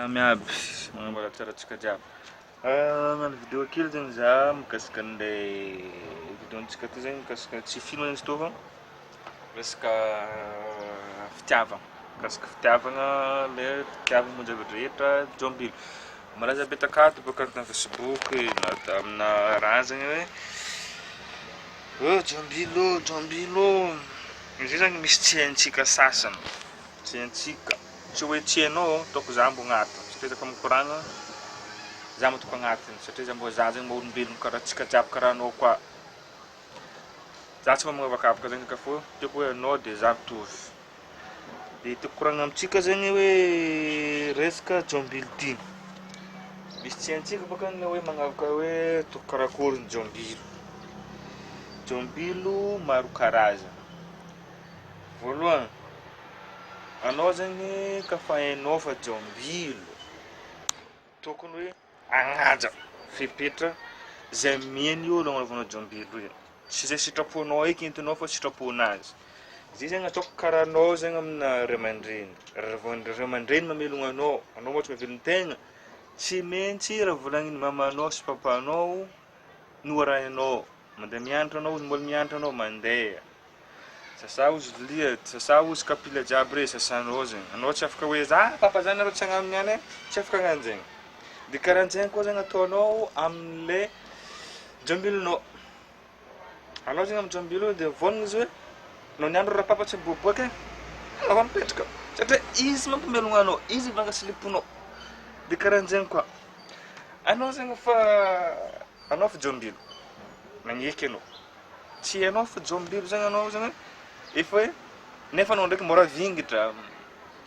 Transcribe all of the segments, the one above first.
Miaby manambola tsaratsika jiaby. Hagnano vidéo kely zegny za mikasika an'ilay vidéontsika ty zegny mikasika tsy film zegny izy tô fa resaka fitiavagna. Mikasika fitiavagna, le fitiavagna momba zavatra rehetra jômbilo. Malaza be takato bôka na Facebook na amina raha zegny hoe jômbilo jômbilo. Izy zegny misy tsy haintsika sasany. Tsy haintsika. Tsy hoe tsy hainao ataoko za mbo agnatiny satria izy koa mikoragna za mbo ataoko agnatiny satria za mbo za zegny mbo olombelogno karaha antsika jiaby karaha anao koa. Za tsy magnavakavaka zegny ka fô tiako hoe anao dia za mitovy. Dia tiako koragna amintsika zegny hoe resaka jômbilo ty. Misy tsy haintsika bôka ny hoe magnavaka hoe karakory ny jômbilo. Jômbilo maro karazana. Voalohany, anao zegny kafa hainao fa jômbilo, tokony hoe agnaja fepetra izay mihaino io agnanaovanao jômbilo io. Tsy izay sitraponao eky entinao fa sitrapon'azy. Izy zegny ataoko karaha anao zegny amina ray aman-dreny. Ray aman-dreny mamelogno anao, anao ohatra mavelogno tegna, tsy maintsy raha volagniny mamanao sy papanao no arahinao. Mandeha mianatra anao, mbola mianatra anao mandeha. Sasa ozy vilia, sasa ozy kapila jiaby re sasanao zegny. Anao tsy afaka hoe za papa zany arô tsy hagnano niany, tsy afaka hagnano. Dia karahan'izegny koa zegny ataonao amin'ilay jômbilonao. Anao zegny amin'ny jômbilo dia vonona izy hoe anao niany raha papa tsy miboaboaka anao mipetraka satria izy mampamelogno anao, izy mangasiliponao. Dia karahan'izegny koa anao zegny anao fa jômbilo magneky anao, tsy hainao fa jômbilo zegny anao zegny efa hoe nefa anao ndraiky mora vingitra,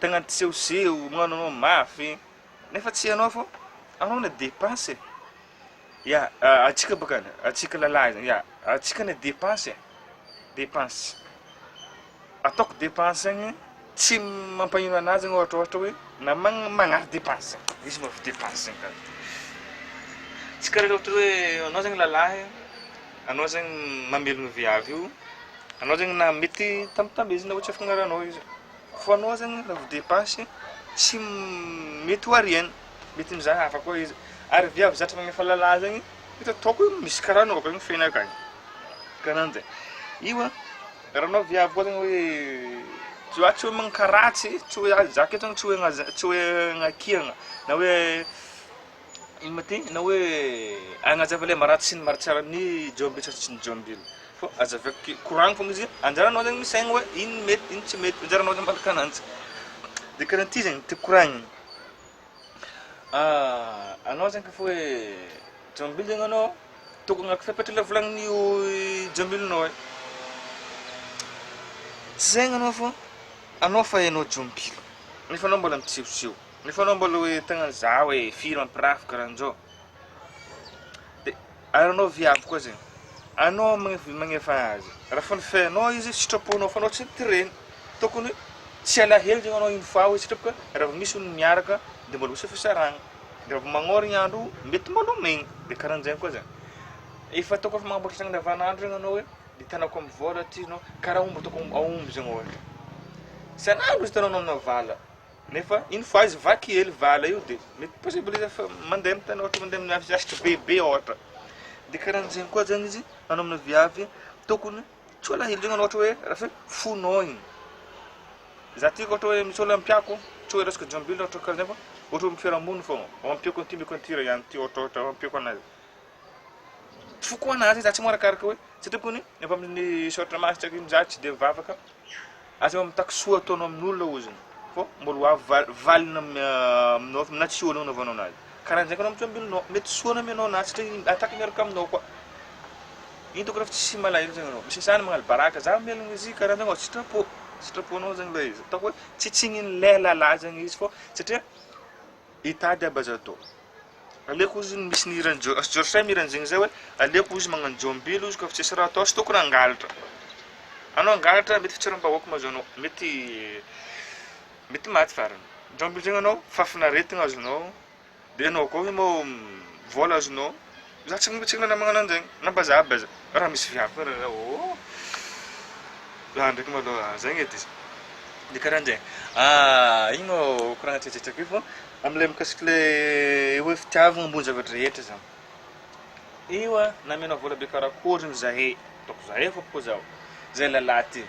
tegna antisehoseho, magnano anao mafy, nefa tsy hainao fô anao na dépense. Ya, antsika bôkany, antsika lalahy zegny, ya, antsika na dépense. Dépense. Ataoko dépense zegny tsy mampagnino anazy zegny ohatra hoe na magnary dépense. Izy mahavy dépense zegny kany. Tsy karaha ohatra hoe anao zegny lalahy, anao zegny mamelogno viavy io, anao zegny na mety tambitambezy na tsy afaka agnaranao izy. Fô anao zegny lafo dépense tsy mety ho ariana, mety mizaha hafa koa izy. Ary viavy zatra magnefa lalahy zegny, mety ataoko hoe misy karaha anao koa feno akagny. Karahan'izay. Io raha anao viavy koa zegny hoe tsy hoe mankaratsy, tsy hoe zaka eto tsy hoe agnakiagna na hoe ino ma ty na hoe agnazava ilay maharatsy sy ny maharatsara ny jômbilo sa tsy ny jômbilo. Fô azavako koragno fogna izy anjaranao zegny misaigna hoe ino mety ino tsy mety, anjaranao zegny malaka ananjy. Dia karahan'ity zegny tiako koragnina. Anao zegny kafa hoe jômbilo zegny anao tokony agnaty fepetra ilay volagnin'io jômbilonao. Tsy zegny anao fô anao fa hainao jômbilo nefa anao mbola mitsehoseho, nefa anao mbola hoe tegna za hoe firy mampirafy karahan'izao. Dia ary anao viavy koa zegny, anao magnefa azy, raha fa nifainao izy sitraponao fa anao tsy nitireny. Tokony hoe tsy alahelo zegny anao iny fois hoe sitrapaka, raha misy olo miaraka dia mbola misy fisarahana. Dia raha magnôry andro mety mbola megna. Dia karahan'izay koa zegny. Efa ataoko efa magnamboatra saigna andavanandro zegny anao hoe hitanako amin'ny vôla ty anao karaha omby ataoko aomby zegny ohatra. Isan'andro izy hitanao amina vala. Nefa une fois izy vaky hely vala io dia mety possible izy efa mandeha amin'ny tany ohatra mandeha amin'ny zavatra bebe ohatra. Dia karahan'izegny koa zegny izy anao amina viavy tokony tsy ho alahelo zegny anao ohatra hoe raha fa fonao igny. Za ty ohatra hoe misy olo ampiako, tsy hoe resaka jômbilo ohatra karahan'izay fa ohatra hoe am'fiarahamonina foagna, ampiako an'ity meko an'ity raha ihany ty ohatra ampiako anazy. Foko anazy za tsy marakaraka hoe satria kony efa amin'ny sôratra masitra iny za tsy dia mivavaka. Aza mitaky soa ataonao amin'olona oziny fô mbola ho avy valiny aminao na tsy olana anaovanao anazy. Karahan'izay koa anao amin'ny jômbilonao, mety soa namianao anazy satria ataky miaraka aminao koa. Iny tokony refa tsy malahelo zegny anao. Misy sahany magnano baraka za mielogno izy karahan'izay sitrapo. Sitraponao zegny ilay izy. Ataoko hoe tsy tsignin'ilay lalahy zegny izy fô satria hitady abaza atao. Aleoko izy misy nirany George miran'izegny zay hoe aleoko izy magnano jômbilo izy koa fa tsisy raha atao sy tokony hangalatra. Anao hangalatra mety fitsaram-bahoaka mahazo anao, mety maty farany. Jômbilo zegny anao fafinaretigna azonao, dia anao koa hoe moa vôla azonao. Za tsy magnano an'izegny na bazabaza raha misy viavy koa raha oh. Za ndraiky malôha zegny edy izy. Dia karahan'izay. Ino koragna tsetsaka io fô am'le mikasiky le hoe fitiavagna ambony zavatra rehetra zany. Io a namenao vola be karakory ny zahay, ataoko zahay fô koa zaho, zahay lalahy ty.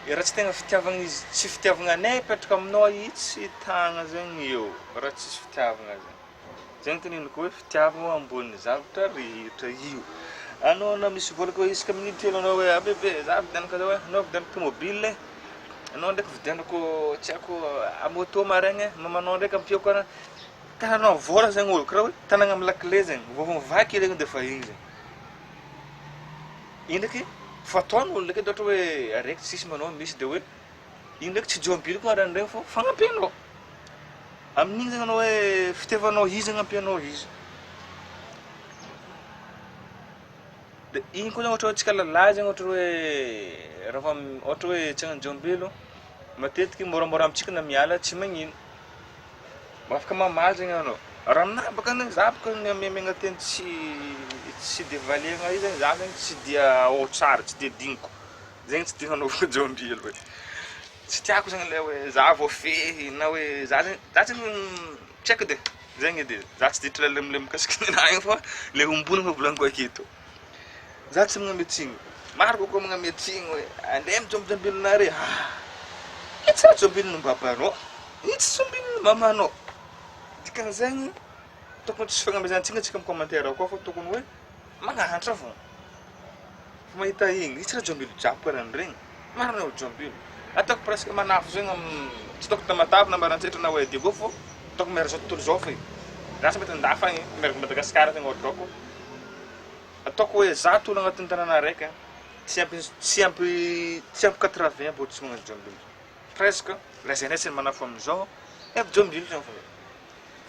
Raha tsy tegna fitiavagna izy, tsy fitiavagna anay petraka aminao io tsy tagna zegny io, raha tsisy fitiavagna zegny. Zegny teneniko hoe fitiavagna ambony zavatra rehetra io. Anao na misy vola koa isaka minitra anao hoe abebe za vidianako zao anao vidianako tomobile, anao ndraiky vidianako tsy haiko moto maraigna, mamanao ndraiky ampiako ana tananao vola zegny olo karaha hoe tanagna amin'ny lakile zegny, vao vaky regny dia fa igny zegny. Iny ndraiky fataon'olo ndraiky ohatra hoe araiky tsisy manao misy dia hoe iny ndraiky tsy jiambily koa raha regny fô fagnampinao. Amin'igny zegny anao hoe fitiavanao izy agnampinao izy. Dia igny koa zegny ohatra hoe antsika lalahy zegny ohatra hoe raha ohatra hoe tsy hagnano jiambilo, matetiky moramora amintsika na miala tsy magnino. Afaka mamaly zegny anao. Raha aminahy bakany za baka miamegna teny tsy dia valiagna io zegny za zegny tsy dia ao tsara, tsy dia diniko. Zegny tsy dia hanaovako jiambilo hoe. Tsy tiako zegny le hoe za voafehy na hoe za zegny tsy haiko dia zegny edy za tsy dia trelalemilemy mikasiky ninahy igny fa le ombonana volaniko aketo. Za tsy magnamety igny. Maro kokoa magnamety igny hoe andeha mijambilonare. Io tsy raha jiambilon'ny babanao, io tsy jiambilon'ny mamanao. Dikan'izegny tokony tsisy fagnamezantsika antsika amin'ny commentaire koa fa tokony hoe magnanatra fô. Fa mahita igny, io tsy raha jiambilo jiaby karahan'iregny. Marina olo jiambilo. Ataoko presque manafo zegny tsy ataoko tamatavy na mbarantsitra na hoe diego fô ataoko miara zao tontolo zao fe. Za tsy mety andafy agny miaraka Madagasikara zegny ohatrako. Ataoko hoe zato olo agnatin'ny tanàna raika, tsy ampy 80 mbô tsy magnano jiambilo. Presque la jeunesse manafo amin'izao efa jiambilo zegny fô.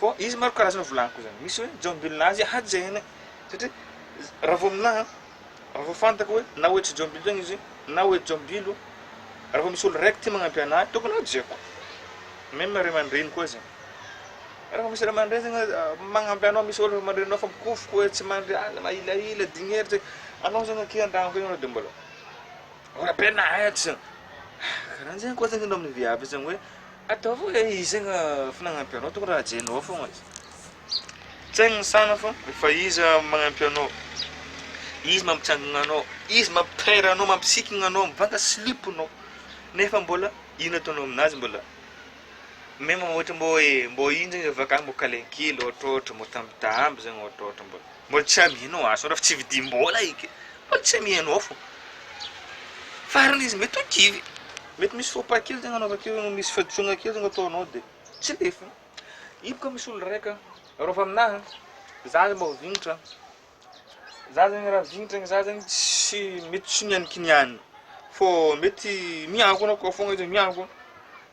Fô izy maro karazana volagniko zegny. Misy hoe jiambilonazy hajaina satria raha vao aminahy raha vao fantako hoe na hoe tsy jiambilo zegny izy na hoe jiambilo, raha vao misy olo raiky tia magnampy anahy tokony hajaiko. Même ray aman-dreny koa zegny. Raha vao misy ray aman-dreny zegny magnampy anao, misy olo ray aman-drenao fa mikofoko hoe tsy mandry azy mahilaila dignery zegny. Anao zegny akeo an-dragno anao dia mbola ora ampianahy zegny. Karahan'zegny koa zegny anao amin'ny viavy zegny hoe ataovy hoe izy zegny fanagnampy anao tokony raha hajainao foagna izy. Tsy haigny sana fô efa izy magnampy anao, izy mampitsangana anao, izy mampitaira anao, mampisikina anao, mivanga siliponao. Nefa mbola ino ataonao aminazy mbola même ohatra mbô ino zegny avy akany mbô kalenkely ohatrohatra mbô tambitamby zegny ohatrohatra mbola tsy amianao aso raha tsy vidim-bola iky mbola tsy amianao fô. Farany izy mety ho kivy, mety misy faux pas kely zegny anao avakeo, misy fahadisoana kely zegny ataonao dia tsy lefiny. Io koa misy olo raika raha avy aminahy za mbô vignitra, za zegny raha vignitra za zegny tsy mety tsy mianikiniany fô mety miankina koa foagna izy miankina.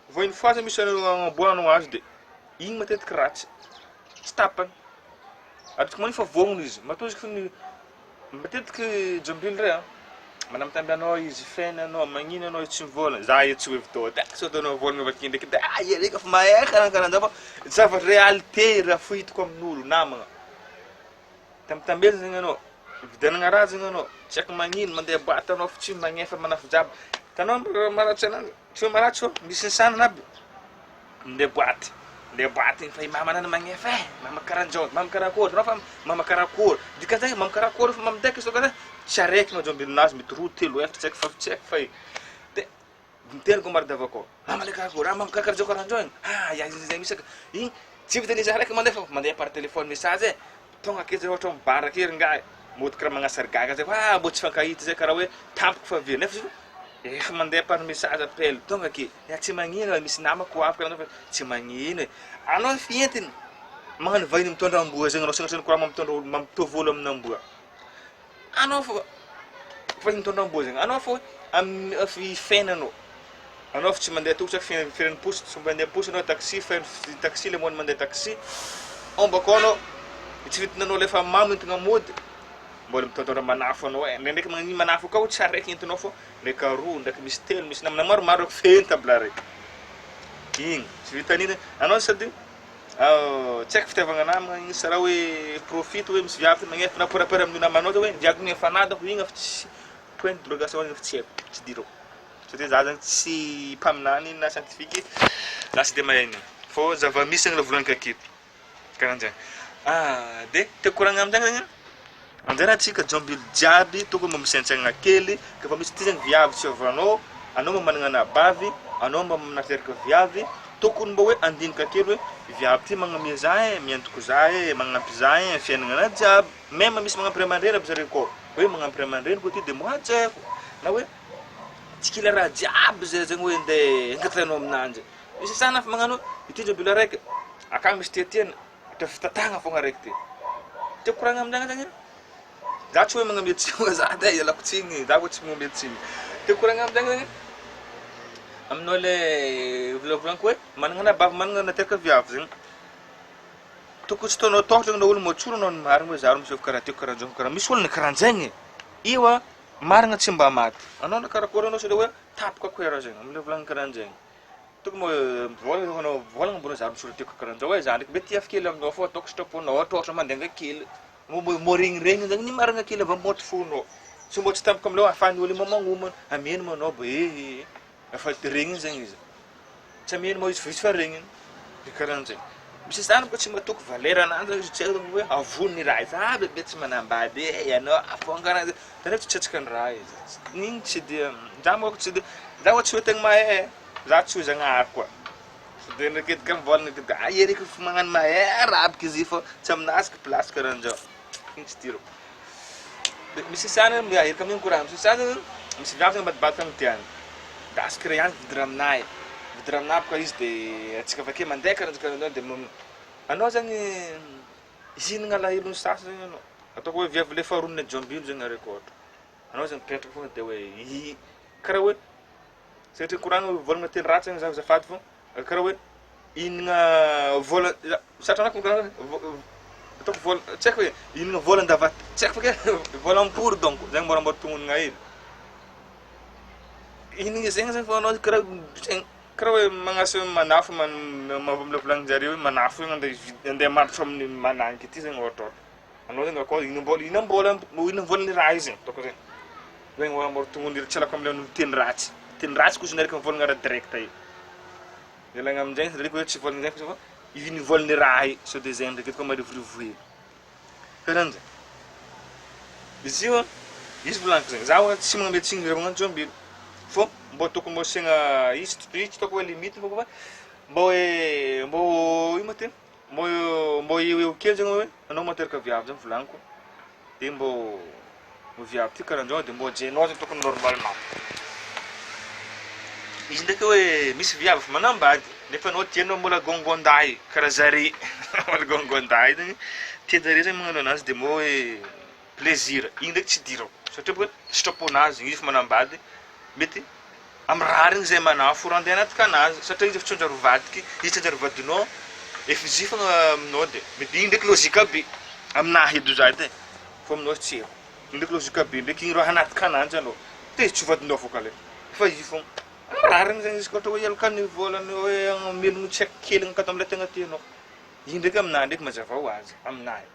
Vao une fois misy agnamboahanao azy dia igny matetiky ratsy, tsy tapany. Ataoko manino fa vognona izy, matozika fa ny matetiky jiambilo ray manambitamby anao izy fena anao magnino anao tsy mivôlagna. Za io tsy hoe vidao tsy ataonao vôlagna avake ndraiky dia ia reka fa mahay karahan'zao fa zavatra réalité raha fohitako amin'olo namagna. Tambitambezana zegny anao, vidianana raha zegny anao, tsy haiko magnino mandeha boaty anao fa tsy magnefa manafo jiaby. Tanao maratsy ananjy, tsy hoe maratsy fô misy ny sanany aby. Mandeha boaty igny fa i mama anany magnefa mama karahan'zao, mama karakory, anao fa mama karakory. Dikan'izegny mama karakory fa mamitaika izy tonga tsy araiky majiambilonazy mety 2 3 efatra tsy haiko fa dia miteriko maro dia avy akao mama le karakory, mama karakory karahan'zao igny ia izy zay misy igny tsy vitan'izy araiky mandefa mandeha par téléphone message tonga ake zay ohatra mibara keringahy mody karaha magnasary gaga zay mbô tsy fankahita zay karaha hoe tampoko fa very nefa efa mandeha par message appel tonga ake tsy magnino misy namako afaka anao fa tsy magnino anao fientiny magnano vahiny mitondra amboa zegny anao sagnatria koa mampitovy olo amin'amboa anao fô vahiny mitondra amboa zegny anao fô amin'ny fenanao anao fa tsy mandeha tongotry firen'ny posy tsy mandeha posy anao taxi taxi le moany mandeha taxi ombako anao tsy vitinanao le fa mamy entigna mody mbola mitondra manafo anao ndraindraiky magnano manafo akao tsy araiky entinao fô ndraiky aroa ndraiky misy telo misy namana maromaro fenta abla raiky igny tsy vitan'iny anao sady tsy haiko fitiavagna namagna igny sa raha hoe profite hoe misy viavy magnefa na parapara amin'ny namanao hoe viavy mifanadako igny efa tsy point de interrogation efa tsy haiko tsy dirao satria za zany tsy mpaminany na scientifique za tsy dia mahay an'igny fô zava-misy agny volaniko aketo karahan'zay. De tekoragna amin'izagny zegny anjarantsika jombily jiaby tokony mba misy entsaigna kely ka fa misy ty zegny viavy tsy avanao, anao mba managna anabavy, anao mba manateraka viavy, tokony mba hoe andinika kely hoe viavy ty magnamia za miantoko za magnampy za fiaignana jiaby, même misy magnampy ray aman-dreny aby zareo koa hoe magnampy ray aman-dreny koa ty de mohajaiko na hoe tsy kila raha jiaby zay zegny hoe ndeha angatahnao aminanjy. Misy sana fa magnano ity jombily araiky akagny misy tiatiana atao fitatagna fogna araiky ty tekoragna amin'izagny zegny za tsy hoe magnamia tsiny za de ialako tsiny za tsy magnamia tsiny tekoragna amin'izagny zegny aminao le volavolaniko hoe managna anabavy managna nateraka viavy zegny tokony tsy ataonao tôhatra na olo motsoro anao ny marigna hoe za ro misy karaha teo karaha karaha misy olona karahan'zegny io marigna tsy mba maty anao na karakory anao sady hoe tapaka koera zegny amile volagna karahan'zegny tokony volagna mbona za misy olo teo karahan'zao hoe za ndraiky mety afaka kely aminao fô ataoko sitraponao ôhatra mandenga kely moregniregny zegny ny marigna kely avy moty fonao tsy mbô tsy tampaka amile ahafahan'ny olo magnomana amieno manao ba efa regniny zegny izy tsy amieno moa izy fa regniny de karahan'zay misy zany koa tsy matoko valeran'anjy izy tsy hoe avony raha za bebe tsy manambady ianao afongana tena tsy tsetsaka ny raha izy igny tsy de za moa tsy de za hoe tsy hoe tegna mahay za tsy hoe zagnahary koa de ndraiky mivolagna eky eriky fa magnano mahay rabaka izy fa tsy aminazy place karahan'zao igny tsy tiro de misy sana eriky amin'igny koraha misy sana misy viavy zegny badibadika agny tiany dasika ray andro vidy raha boka izy de atsika avake mandeha karahan'zay de anao zegny hihinagna alahelo ny sasy zegny anao ataoko hoe viavy le faharonina jombilo zegny araiky ohatra anao zegny mipetraka fogna de hoe karaha hoe satria koragna volagna teny ratsy zegny zafady fô karaha hoe ihinagna vola satranako karaha ataoko vola tsy haiko hoe ihinagna volan-dava tsy haiko fe volam-pory donc zegny moramora tongonana hely ihinagna zegny zegny fa anao karaha hoe magnasa manafo mavomlavolanin-jareo hoe manafo igny andeha marotra amin'ny manangy ity zegny ohatra anao zegny akao ihinam-bola volan'ny raha izy zegny ataoko zegny zegny moramora tongonana tsy alako amile teny ratsy koa naraka volagna raha direct io ialagna amin'izay ndraiky hoe tsy volagna zegny fa ihiny volan'ny raha io sao de zegny ndraiky koa marivorivo hely karahan'zay izy io izy volaniko zegny za hoe tsy magnamia tsiny raha magnano jombilo fô mbô tokony mbô asiagna izy tsy tokony hoe limite fô fa mbô ino ma ty mbô eo kely zegny hoe anao materaka viavy zegny volaniko de mbô viavy ty karahan'zao de mbô ajenao zegny tokony normalement izy ndraiky hoe misy viavy fa manambady nefa anao tianao mbola gongondahy karaha zare mbola gongondahy zegny tianjare zegny magnano anazy de mbô hoe plaisir igny ndraiky tsy dirako satria hoe sitraponazy izy fa manambady mety am'raha regny zay manafo ro andeha anatika anazy satria izy efa tsy anjary vadiky izy tsy anjary vadinao efa izy fogna aminao de mety igny ndraiky lôzika be aminahy edo za edy fô aminao tsy eo igny ndraiky lôzika be ndraiky igny raha anatika ananjy anao de izy tsy vadinao fô kale fa izy fogna am'raha regny zegny izy koa ohatra hoe ialokany volany hoe melogno tsy haiko kely akato am'le tegna tianao igny ndraiky aminahy ndraiky mazava ho azy aminahy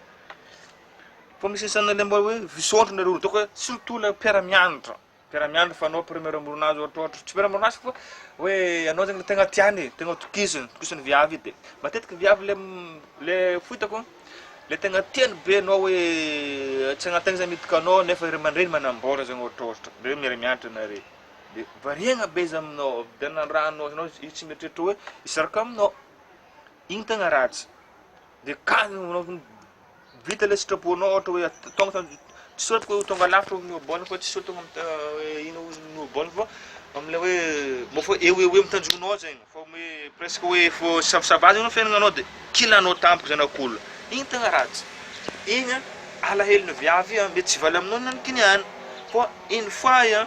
fô misy isana le mba hoe visôntro nareo ataoko hoe surtout le mpiara-mianatra fa anao premier amoronazy ohatra tsy premier amoronazy fa hoe anao zegny tegna tiany tegna tokisiny viavy de matetiky viavy le foitako le tegna tiany be anao hoe tsy agnategna zay midika anao nefa ray aman-dreny manambôla zegny ohatra de miara-mianatra nare de variagna be izy aminao vidiana raha anao izy tsy mieritreritra hoe hisaraka aminao igny tegna ratsy de vita le sitraponao ohatra hoe tonga tsy sorako hoe tonga lavitra miobolina fa tsy sorako hoe ino miobolina fa amile hoe mbô fa eo mitanjognao zegny fa hoe presque hoe fô savasava zegny fiaignanao de kilanao tampoka zanak'olona igny tegna ratsy igny alahelo ny viavy mety tsy valy aminao nanokiniany fô une fois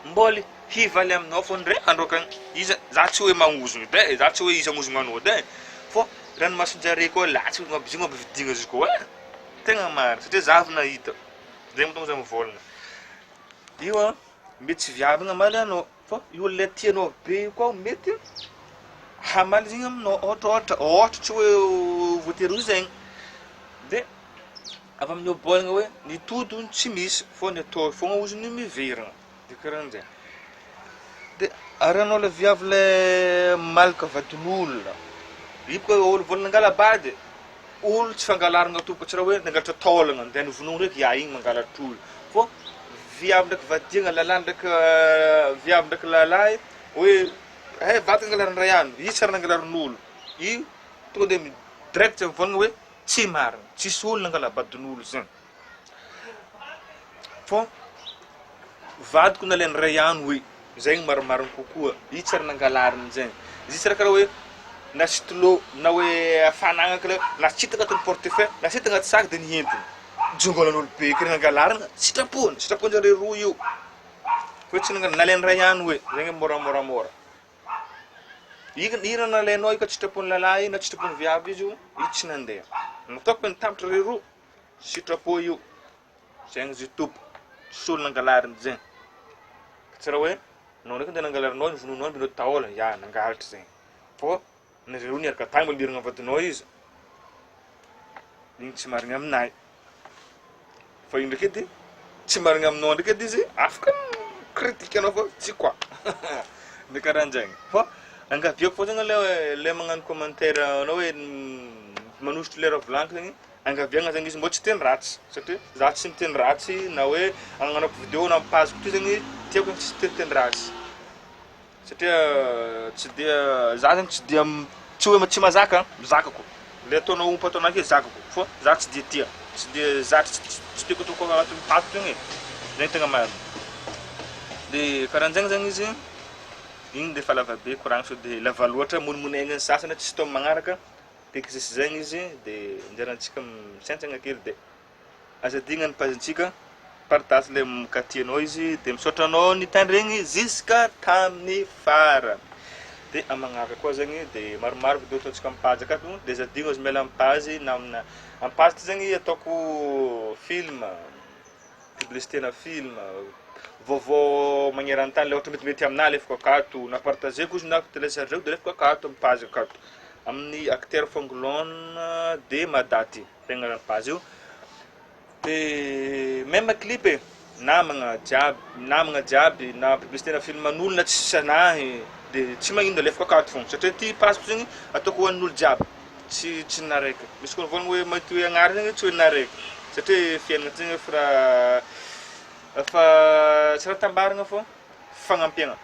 mboly hivaly aminao fô ndray andro akagny izy za tsy hoe magnozogno de za tsy hoe izy agnozogno anao de fô ranomasonjare koa latsy mampizigny mampividigna izy koa tegna marina satria za avy nahita zegny matonga za mivolagna io mety tsy viavagna amaly anao fô io le tianao be koa mety hamaly zegny aminao ohatra tsy hoe voatery ho zegny de avy amin'ny obolagna hoe ny todiny tsy misy fô ny atao fogna ozony miveragna de karahan'zay de ary anao le viavy le malaka vadin'olona Ipko olo vola nangala bady olo tsy fangalarana tompatra hoe nangalatra taolagna andeha novonono ndraiky ya igny mangalatra olo fô viavy ndraiky vadiagna lalahy ndraiky viavy ndraiky lalahy hoe vady angalarin'ny ray ihany io tsy ary nangalarin'olo io tonga dia direct mivolagna hoe tsy marina tsisy olo nangala badin'olo zany fô vadiko nalain'ny ray ihany hoe zegny marimarina kokoa io tsy ary nangalariny zegny izy tsy raha karaha hoe nasitilo na hoe afanagna kale nasita agnatin'ny portefeuille nasita agnaty sac dia nihentina jongolan'olo be kely nangalarina sitrapony roa io fa tsy nalain'ny ray ihany hoe zegny moramora ino nalainao io ka sitrapony lalahy na sitrapony viavy izy io tsy nandeha nataoko nitambatra re roa sitrapo io zegny izy tompo tsy olo nangalariny zegny tsy raha hoe anao ndraiky andeha nangalarinao novonoinao mbinao taolagna ya nangalatra zegny fô nareo roa niaraka tagny mba liragna vadinao izy igny tsy marigna aminahy fa igny ndraiky edy tsy marigna aminao ndraiky edy izy afaka critique anao fa tsy quoi dia karahan'zegny fô angaviako fô zegny le magnano commentaire anao hoe manosotro lera volaniko zegny angaviagna zegny izy mbô tsy teny ratsy satria za tsy miteny ratsy na hoe agnanaovako vidéo na mipaziko ty zegny tiako tsy teny ratsy satria tsy dia za zegny tsy dia tsy hoe tsy mazaka zakako le ataonao ompo ataonao ake zakako fô za tsy dia tia tsy dia za tsy tiako ataoko agnatin'ny patiko zegny zegny tegna marina dia karahan'zegny zegny izy igny dia fa lava be koragna sao dia lava loatra monimonaigna ny sasany tsy tao magnaraka tiky zisy zegny izy dia anjarantsika misentsagna kely dia azadigna ny pazintsika partage le mikatianao izy dia misaotra anao nitandregny jusqu'à tamin'ny farany dia amagnaraka koa zegny dia maromaro vidéo ataontsika mipazy akato dia azadigna izy miala mipazy na amina ampazy ty zegny ataoko film publicité na film vaovao magneran-tany le ohatra metimety aminah alefako akato na partageko izy na téléchargeko dia alefako akato mipazy akato amin'ny acteur Fongolone dia Madaty tegna mipazy io dia même clip namagna jiaby na publicité na filman'olo na tsisy anahy dia tsy magnino alefako akato fogna satria ty pasiko zegny ataoko ho an'olo jiaby tsy naraiky misy koa volagna hoe mety hoe agnarany zegny tsy hoe naraiky satria fiainana zegny efa tsy raha tambarana fô fagnampiagna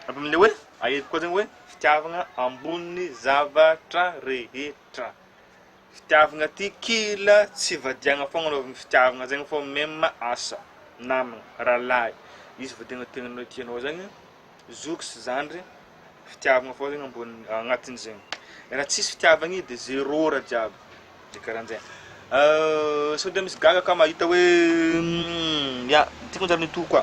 aby amin'ile hoe aheko koa zegny hoe fitiavagna ambony zavatra rehetra fitiavagna ty kila tsy vadiagna fogna anaovagna fitiavagna zegny fô même asa namagna rahalahy izy vadiagna tegnanao tianao zegny zoky sy zandry fitiavagna fô zegny ambony agnatin'zegny raha tsisy fitiavagna io dia zéro raha jiaby dia karahan'zegny sao dia misy gaga ka mahita hoe ya tiako anjara nito koa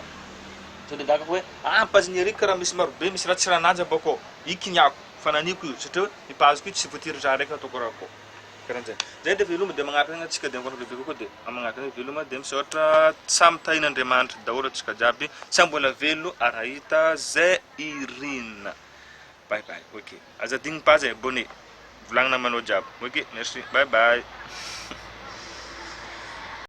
sao dia gaga hoe pazin'ny ariky karaha misy marobe misy raha tsy raha naja bakao io kiniako fananiko io satria hoe mipaziko io tsy voatiry raha raiky nataoko raha akao karahan'zegny zay dia veloma dia magnaraka zegny antsika dia ankoatra bebe kokoa dia magnaraka zegny veloma dia misaotra samy tahin'Andriamanitra daholo antsika jiaby samy mbola velo arahita zay irina bye bye ok azadigny pazy abonné volagnina manao jiaby ok merci bye bye